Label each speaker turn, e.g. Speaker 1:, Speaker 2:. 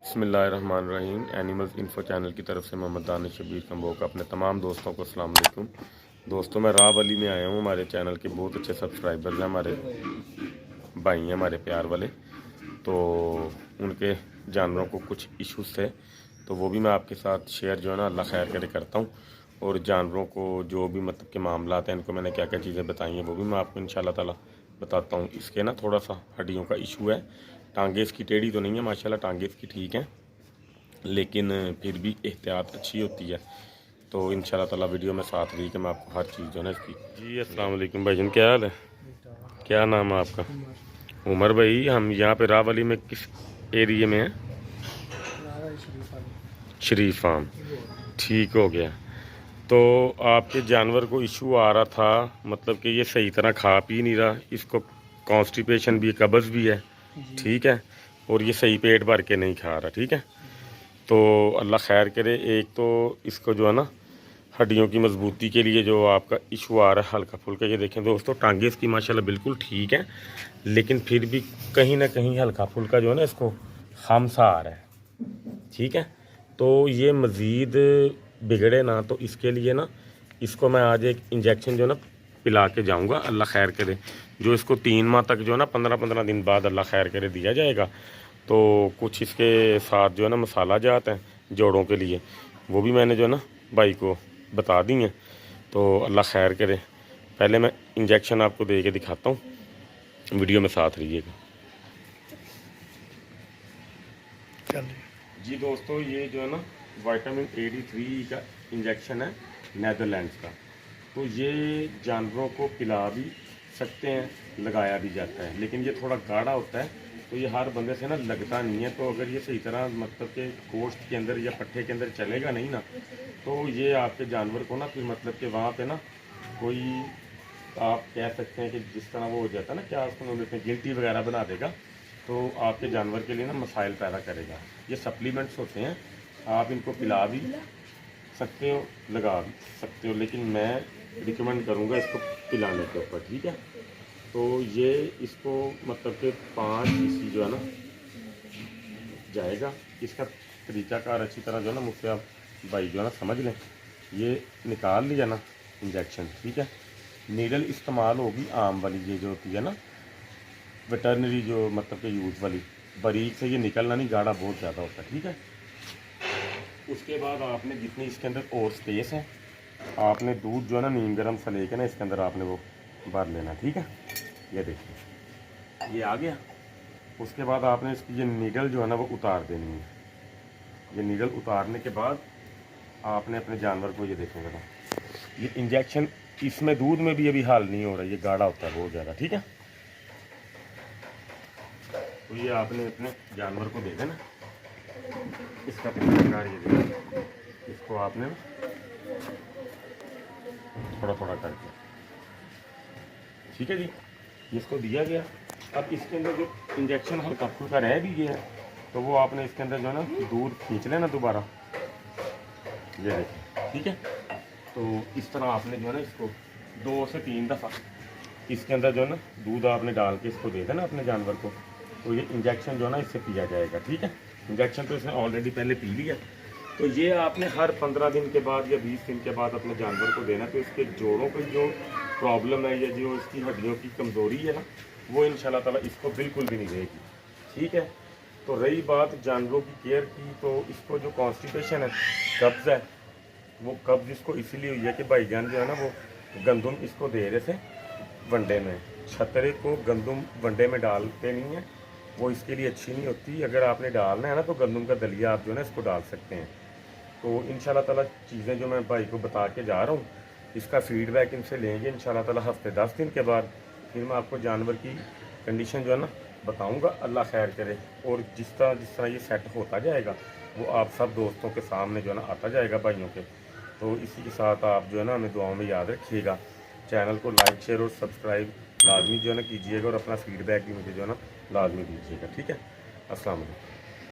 Speaker 1: बिस्मिल्लाहिर्रहमानिर्रहीम। Animals info channel की तरफ से मोहम्मद दानिश शबीर कंबोक अपने तमाम दोस्तों को अस्सलाम वालेकुम। दोस्तों, मैं रावली में आया हूँ। हमारे चैनल के बहुत अच्छे सब्सक्राइबर्स हैं, हमारे भाई हैं, हमारे प्यार वाले। तो उनके जानवरों को कुछ इश्यूज थे, तो वो भी मैं आपके साथ शेयर जो है ना अल्लाह खैर करे करता हूँ। और जानवरों को जो भी मतलब के मामला हैं, इनको मैंने क्या क्या चीज़ें बताई हैं वो भी मैं आपको इंशाल्लाह ताला बताता हूँ। इसके ना थोड़ा सा हड्डियों का इशू है। टांगे इसकी टेढ़ी तो नहीं है, माशाल्लाह टांगे इसकी ठीक हैं, लेकिन फिर भी एहतियात अच्छी होती है। तो इंशाल्लाह ताला वीडियो में साथ रही कि मैं आपको हर चीज़ जो है ना इसकी। जी अस्सलाम वालेकुम भाईजान, क्या हाल है? क्या नाम है आपका? उमर भाई, हम यहाँ पे रावली में किस एरिया में हैं? शरीफ फार्म। ठीक हो गया। तो आपके जानवर को इशू आ रहा था, मतलब कि ये सही तरह खा पी नहीं रहा, इसको कॉन्स्टिपेशन भी है, कब्ज़ भी है, ठीक है, और ये सही पेट भर के नहीं खा रहा, ठीक है। तो अल्लाह खैर करे। एक तो इसको जो है ना हड्डियों की मजबूती के लिए जो आपका इशू आ रहा है हल्का फुल्का, ये देखें दोस्तों, टांगे इसकी माशाल्लाह बिल्कुल ठीक है, लेकिन फिर भी कहीं ना कहीं हल्का फुल्का जो है ना इसको खम सा आ रहा है, ठीक है। तो ये मज़ीद बिगड़े ना, तो इसके लिए ना इसको मैं आज एक इंजेक्शन जो है ना पिला के जाऊँगा, अल्लाह खैर करे। जो इसको 3 माह तक जो है ना 15-15 दिन बाद अल्लाह खैर करे दिया जाएगा। तो कुछ इसके साथ जो है ना मसाला जात हैं जोड़ों के लिए, वो भी मैंने जो है ना भाई को बता दी हैं। तो अल्लाह खैर करे। पहले मैं इंजेक्शन आपको दे के दिखाता हूँ, वीडियो में साथ रहिएगा। जी दोस्तों, ये जो है ना विटामिन AD3 का इंजेक्शन है नेदरलैंड्स का। तो ये जानवरों को पिला भी सकते हैं, लगाया भी जाता है, लेकिन ये थोड़ा गाढ़ा होता है, तो ये हर बंदे से ना लगता नहीं है। तो अगर ये सही तरह मतलब के गोश्त के अंदर या पट्ठे के अंदर चलेगा नहीं ना, तो ये आपके जानवर को ना फिर मतलब कि वहाँ पे ना कोई, आप कह सकते हैं कि जिस तरह वो हो जाता है ना, क्या उसको बोलते हैं, गिल्टी वगैरह बना देगा। तो आपके जानवर के लिए ना मसाइल पैदा करेगा। ये सप्लीमेंट्स होते हैं, आप इनको पिला भी सकते हो, लगा भी सकते हो, लेकिन मैं रिकमेंड करूँगा इसको पिलाने के ऊपर, ठीक है। तो ये इसको मतलब कि 5 cc जो है ना जाएगा। इसका तरीक़ाकार अच्छी तरह जो है ना मुझसे आप भाई जो है ना समझ लें। ये निकाल लिया ना इंजेक्शन, ठीक है। नीडल इस्तेमाल होगी आम वाली, ये जो होती है ना वेटरनरी जो मतलब के यूज़ वाली, बारीक से ये निकलना नहीं, गाढ़ा बहुत ज़्यादा होता है, ठीक है। उसके बाद आपने जितनी इसके अंदर और स्पेस है, आपने दूध जो है ना नीम गर्म सा लेके ना इसके अंदर आपने वो भर लेना, ठीक है। ये देखिए ये आ गया। उसके बाद आपने इसकी ये नीडल जो है ना वो उतार देनी है। ये नीडल उतारने के बाद आपने अपने जानवर को, ये देखें ज़रा, ये इंजेक्शन इसमें दूध में भी अभी हाल नहीं हो रहा, ये गाढ़ा होता है बहुत ज़्यादा, ठीक है। तो ये आपने अपने जानवर को दे देना। इसका तरीकाकार ये देखिए, इसको आपने थोड़ा थोड़ा करके, ठीक है जी, इसको दिया गया। अब इसके अंदर जो इंजेक्शन हल्का फुल्का रह भी गया है, तो वो आपने इसके अंदर जो है ना दूध खींच लेना दोबारा, ये देखिए, ठीक है। तो इस तरह आपने जो है ना इसको 2 से 3 दफ़ा इसके अंदर जो है ना दूध आपने डाल के इसको दे देना अपने जानवर को। तो ये इंजेक्शन जो है ना इससे पिया जाएगा, ठीक है। इंजेक्शन तो इसने ऑलरेडी पहले पी लिया। तो ये आपने हर 15 दिन के बाद या 20 दिन के बाद अपने जानवर को देना। तो इसके जोड़ों की जो प्रॉब्लम है या जो इसकी हड्डियों की कमज़ोरी है ना, वो इंशाल्लाह ताला इसको बिल्कुल भी नहीं रहेगी, ठीक है। तो रही बात जानवरों की केयर की, तो इसको जो कॉन्स्टिपेशन है, कब्ज़ है, वो कब्ज़ इसको इसीलिए हुई है कि भाईजान जो है ना वो गंदम इसको दे रहे थे वनडे में। छतरे को गंदम वनडे में डालते नहीं है, वो इसके लिए अच्छी नहीं होती। अगर आपने डालना है ना तो गंदम का दलिया आप जो है ना इसको डाल सकते हैं। तो इंशाल्लाह ताला चीज़ें जो मैं भाई को बता के जा रहा हूँ, इसका फीडबैक इनसे लेंगे इंशाल्लाह ताला हफ्ते 10 दिन के बाद। फिर मैं आपको जानवर की कंडीशन जो है ना बताऊँगा, अल्लाह खैर करे। और जिस तरह ये सेट होता जाएगा, वो आप सब दोस्तों के सामने जो है ना आता जाएगा भाइयों के। तो इसी के साथ आप जो है ना हमें दुआओं में याद रखिएगा। चैनल को लाइक शेयर और सब्सक्राइब लाजमी जो है ना कीजिएगा, और अपना फीडबैक भी मुझे जो है ना लाजमी दीजिएगा, ठीक है। अस्सलाम वालेकुम।